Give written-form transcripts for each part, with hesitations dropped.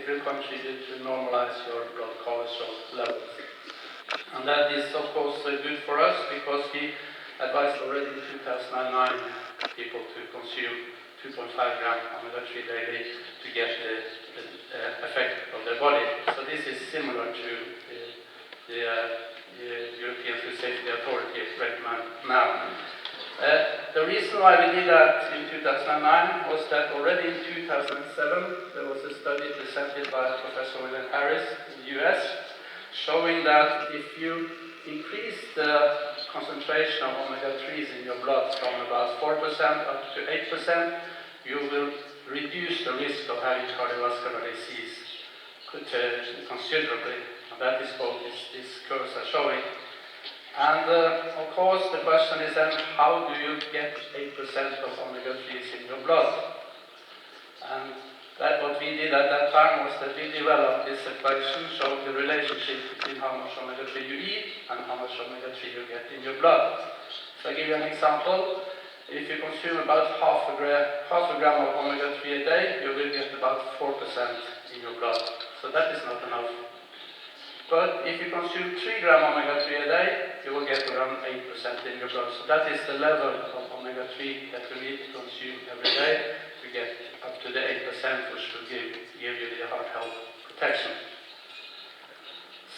will contribute to normalize your blood cholesterol levels. And that is, of course, good for us because we advised already in 2009 people to consume 2.5 gram omega-3 daily to get the effect of their body. So this is similar to the European Food Safety Authority recommend now. The reason why we did that in 2009 was that already in 2007 there was a study presented by Professor William Harris in the US showing that if you increase the concentration of omega-3s in your blood from about 4% up to 8%, you will reduce the risk of having cardiovascular disease considerably. And that is what these curves are showing. And of course, the question is then, how do you get 8% of omega-3s in your blood? And what we did at that time was that we developed this equation showing the relationship between how much omega-3 you eat and how much omega-3 you get in your blood. So I'll give you an example. If you consume about half a gram of omega-3 a day, you will get about 4% in your blood. So that is not enough. But if you consume 3 gram omega-3 a day, you will get around 8% in your blood. So that is the level of omega-3 that you need to consume every day to get up to the 8%, which will give you the heart health protection.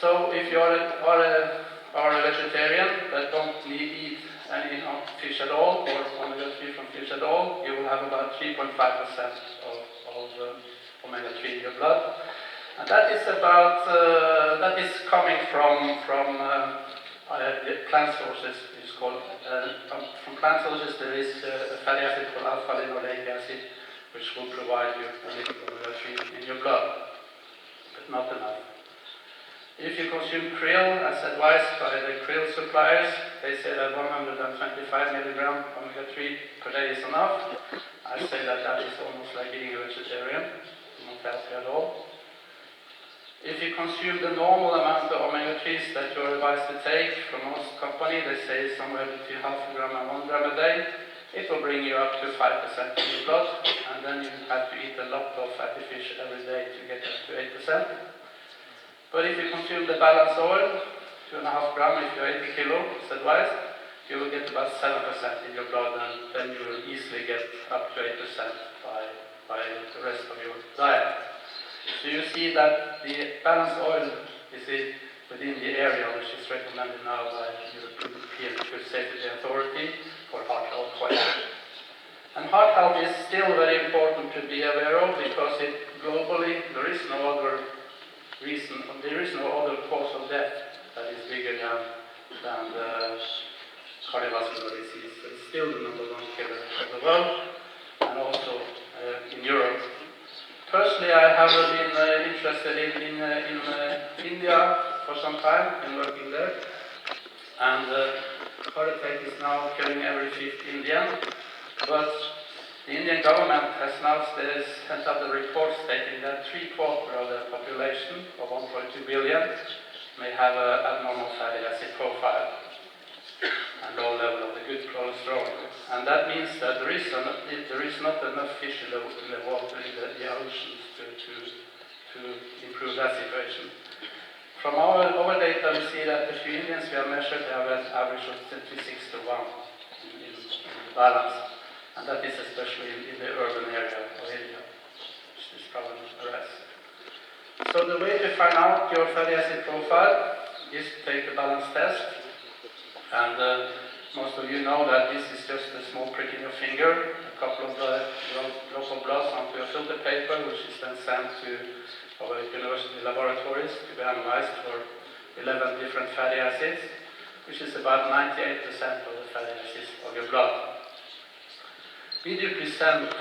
So if you are a vegetarian that don't eat any fish at all, or omega-3 from fish at all, you will have about 3.5% of omega-3 in your blood. And that is that is coming from plant sources. It's called from plant sources. There is a fatty acid called alpha-linoleic acid, which will provide you a little omega-3 in your blood, but not enough. If you consume krill, as advised by the krill suppliers, they say that 125 milligram omega-3 per day is enough. I say that is almost like being a vegetarian, not healthy at all. If you consume the normal amount of omega-3s that you are advised to take from most companies, they say somewhere between half a gram and 1 gram a day, it will bring you up to 5% in your blood, and then you have to eat a lot of fatty fish every day to get up to 8%. But if you consume the balanced oil, 2.5 gram if you're 80 kilo, as advised, you will get about 7% in your blood, and then you will easily get up to 8% by the rest of your diet. So you see that the balanced oil is within the area which is recommended now by the European Food Safety Authority for heart health questions. And heart health is still very important to be aware of because globally there is no other reason, there is no other cause of death that is bigger than the cardiovascular disease. So it's still the #1 killer of the world, and also in Europe. Personally, I have been interested in India for some time and working there. And heart attack is now killing every 5th Indian. But the Indian government has now sent out a report stating that 3/4 of the population of 1.2 billion may have an abnormal fatty acid profile and low level of the good cholesterol. And that means that there is not enough fish in the water, in the oceans to improve that situation. From our data, we see that the few Indians we have measured have an average of 26:1 in balance. And that is especially in the urban area of India, which this problem arises. So the way to find out your fatty acid profile is to take a balance test. And most of you know that this is just a small prick in your finger, a couple of drops of blood onto a filter paper, which is then sent to our university laboratories to be analyzed for 11 different fatty acids, which is about 98% of the fatty acids of your blood. We do present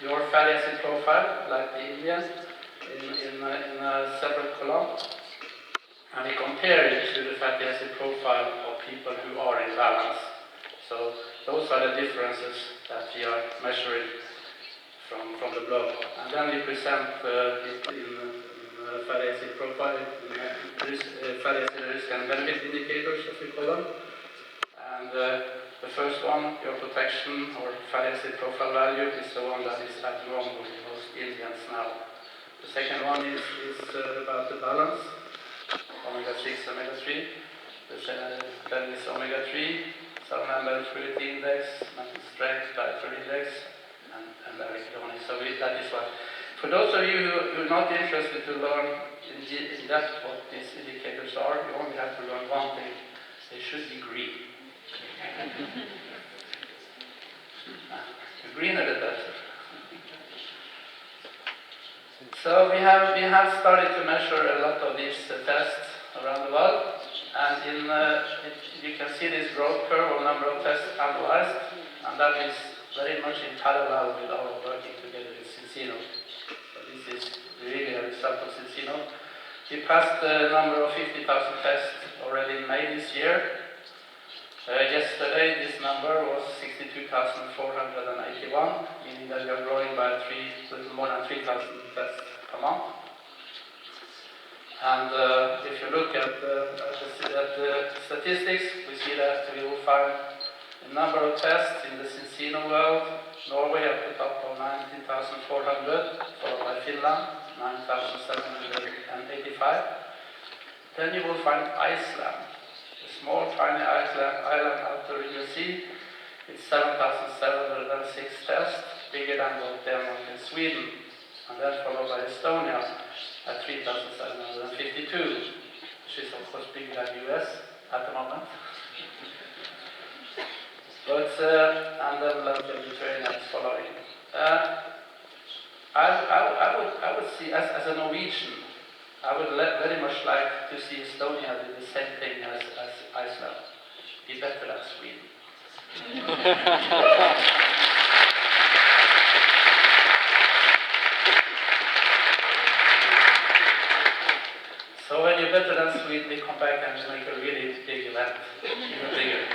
your fatty acid profile, like the Indians, in a separate column, and we compare it to the fatty acid profile of people who are in balance. So those are the differences that we are measuring from the blood. And then we present it in fatty acid profile, fatty acid risk and benefit indicators, as we call them. And the first one, your protection or fatty acid profile value, is the one that is abnormal in most Indians now. The second one is about the balance, omega-6, omega-3. Then is omega-3, cell membrane motility index, mental strength, dietary index, and arachidonic. So that is what. For those of you who are not interested to learn in depth what these indicators are, you only have to learn one thing. They should be green. The greener the better. So we have started to measure a lot of these tests around the world, and you can see this growth curve of number of tests analyzed, and that is very much in parallel with our working together with Zinzino. So this is really a result of Zinzino. We passed the number of 50,000 tests already in May this year. Yesterday this number was 62,481, meaning that we are growing by a little more than 3,000 tests per month. And if you look at the statistics, we see that we will find a number of tests in the Zinzino world. Norway at the top of 19,400, followed by Finland, 9,785. Then you will find Iceland, a small tiny island out there in the sea. It's 7,706 tests, bigger than both Denmark and Sweden. And then followed by Estonia at 3,752, which is of course bigger than US at the moment. But and then Lithuania is following. I would see, as a Norwegian, I would very much like to see Estonia do the same thing as Iceland, be better than Sweden. So when you're better than Sweden, we come back and make a really big event, even bigger.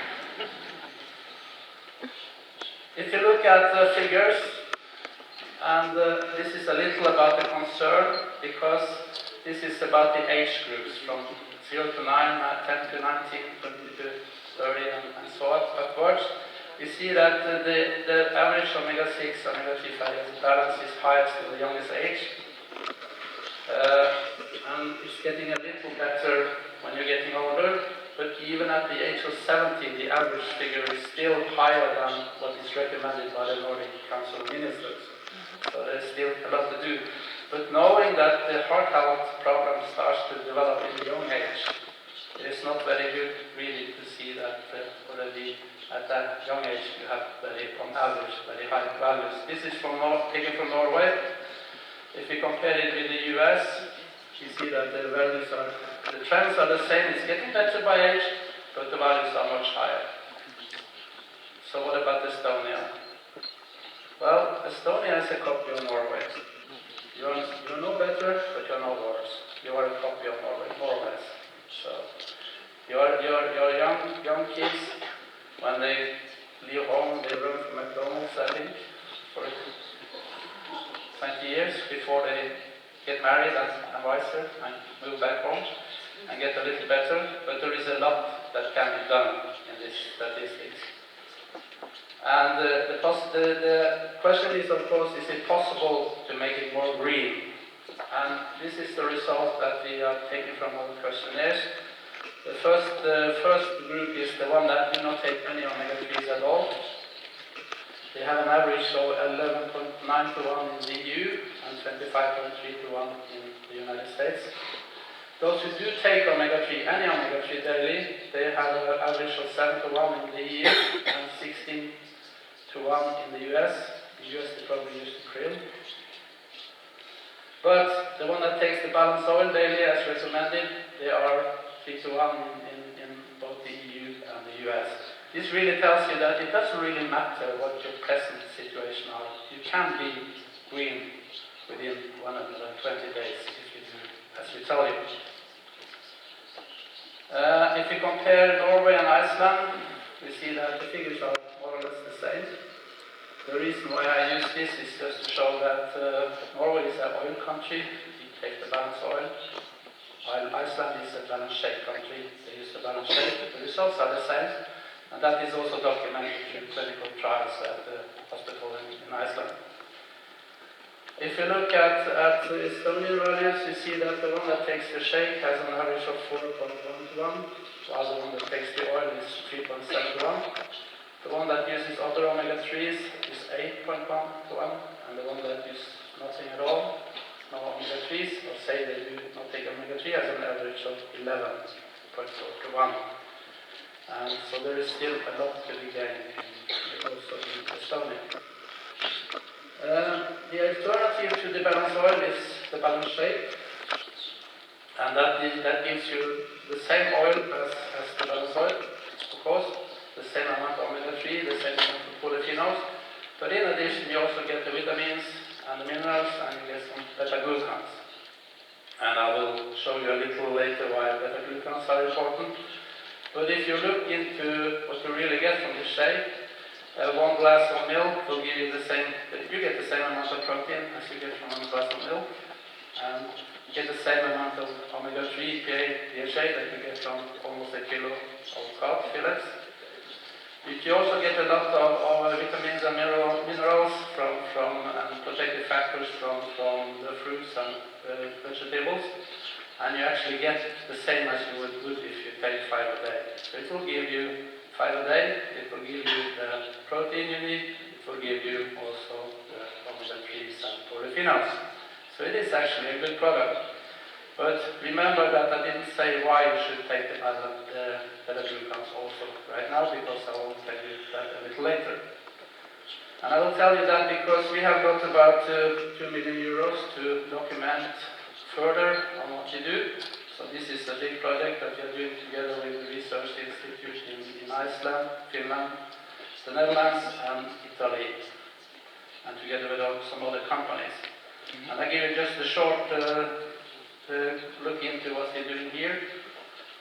If you look at the figures, and this is a little about the concern, because this is about the age groups from 0 to 9, 10 to 19, 20 to 30, and so on upwards. We see that the average omega-6, omega-3 fatty acid balance is highest in the youngest age. And it's getting a little better when you're getting older, but even at the age of 70, the average figure is still higher than what is recommended by the Nordic Council of Ministers. So there's still a lot to do. But knowing that the heart health problem starts to develop in the young age, it is not very good really to see that already at that young age you have on average, very high values. This is taken from Norway. If we compare it with the US, you see that the trends are the same. It's getting better by age, but the values are much higher. So what about Estonia? Well, Estonia is a copy of Norway. You're no better, but you're no worse. You are a copy of Norway, more or less. So your young kids, when they leave home, they run from McDonald's, I think, for 20 years before they get married and wiser and move back home and get a little better. But there is a lot that can be done in these statistics. And the question is, of course, is it possible to make it more green? And this is the result that we are taking from our questionnaires. The first group is the one that do not take any omega-3s at all. They have an average of 11.9 to 1 in the EU and 25.3 to 1 in the United States. Those who do take omega-3, any omega-3 daily, they have an average of 7 to 1 in the EU and 16 to 1 in the US. In the US they probably use the krill. But the one that takes the balanced oil daily as recommended, they are 3 to 1 in both the EU and the US. This really tells you that it doesn't really matter what your present situation are. You can be green within 120 days if you do as we tell you. If you compare Norway and Iceland, we see that the figures are more or less the same. The reason why I use this is just to show that Norway is an oil country. You take the balanced oil. While Iceland is a balanced shake country. They use the balanced shake. The results are the same. And that is also documented through clinical trials at the hospital in Iceland. If you look at the Estonian values, you see that the one that takes the shake has an average of 4.1 to 1, while the one that takes the oil is 3.7 to 1. The one that uses other omega-3s is 8.1 to 1, and the one that uses nothing at all, no omega-3s, or say they do not take omega-3, has an average of 11.4 to 1. And so there is still a lot to be gained also in Estonia. The alternative to the balanced oil is the balanced shake, and that gives you the same oil as the balanced oil, of course, the same amount of omega-3, the same amount of polyphenols, but in addition you also get the vitamins and the minerals, and you get some beta-glucans. And I will show you a little later why beta-glucans are important. But if you look into what you really get from the shake, 1 glass of milk will give you the same, you get the same amount of protein as you get from 1 glass of milk, and you get the same amount of omega-3, DHA that you get from almost a kilo of carb fillets. You also get a lot of vitamins and minerals and protective factors from the fruits and vegetables, and you actually get the same as you would if you take 5 a day. So it will give you 5 a day, it will give you the protein you need, it will give you also the omega-3s and polyphenols. So it is actually a good product. But remember that I didn't say why you should take the beta-glucans also right now, because I will tell you that a little later. And I will tell you that because we have got about 2 million euros to document further on what you do. So this is a big project that we are doing together with the research institute in Iceland, Finland, the Netherlands and Italy, and together with some other companies. And I give you just a short look into what we're doing here.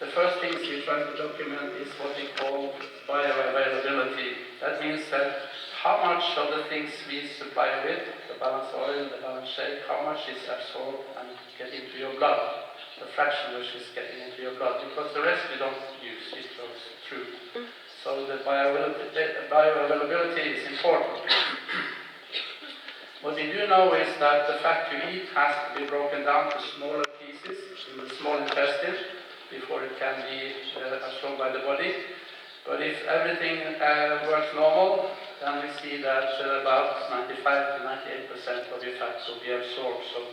The first things we try to document is what we call bioavailability. That means that how much of the things we supply with, the balanced oil, the balanced shake, how much is absorbed and get into your blood. The fraction which is getting into your blood, because the rest you don't use, it goes through. So the bioavailability is important. What we do know is that the fat you eat has to be broken down to smaller pieces in the small intestine before it can be absorbed by the body. But if everything works normal, then we see that about 95 to 98% of your fat will be absorbed. So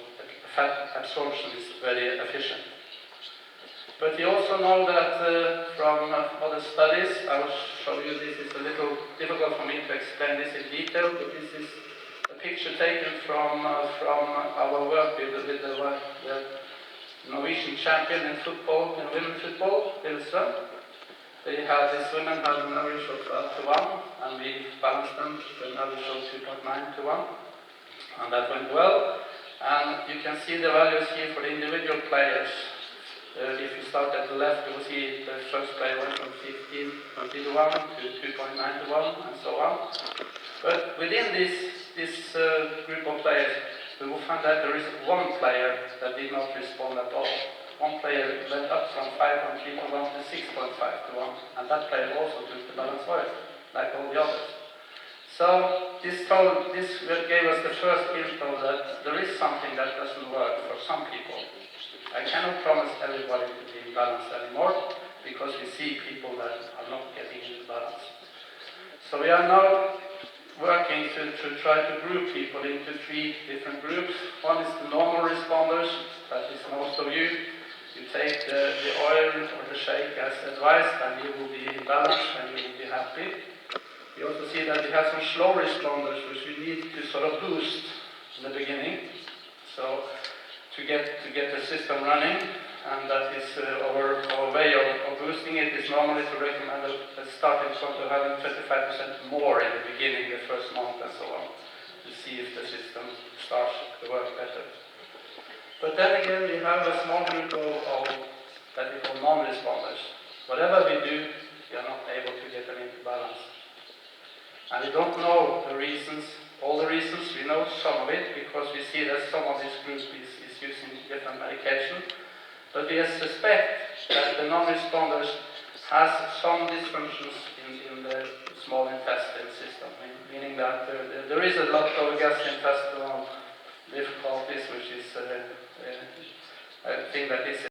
fat absorption is very efficient. But we also know that from other studies, I will show you this, is a little difficult for me to explain this in detail, but this is a picture taken from our work with the Norwegian champion in football, in women's football, Ilse. These women had an average of 12 to 1, and we balanced them to an average of 2.9 to 1, and that went well. And you can see the values here for the individual players. If you start at the left, you will see the first player went from 15.3 to 1 to 2.9 to 1, and so on. But within this group of players, we will find that there is one player that did not respond at all. One player went up from 5.3 to 1 to 6.5 to 1, and that player also took the balanced oil, like all the others. So this gave us the first info that there is something that doesn't work for some people. I cannot promise everybody to be in balance anymore, because we see people that are not getting into balance. So we are now working to try to group people into 3 different groups. One is the normal responders, that is most of you. You take the oil or the shake as advised, and you will be in balance and you will be happy. We also see that we have some slow responders which we need to sort of boost in the beginning, so to get the system running, and that is our way of boosting it is normally to recommend a starting point of having 25% more in the beginning, the first month and so on, to see if the system starts to work better. But then again, we have a small group of that we call non-responders. Whatever we do, we are not able to get them into balance. And we don't know the reasons, all the reasons. We know some of it because we see that some of this group is using different medication. But we suspect that the non-responders has some dysfunctions in the small intestine system, meaning that there is a lot of gastrointestinal difficulties, which is a thing that is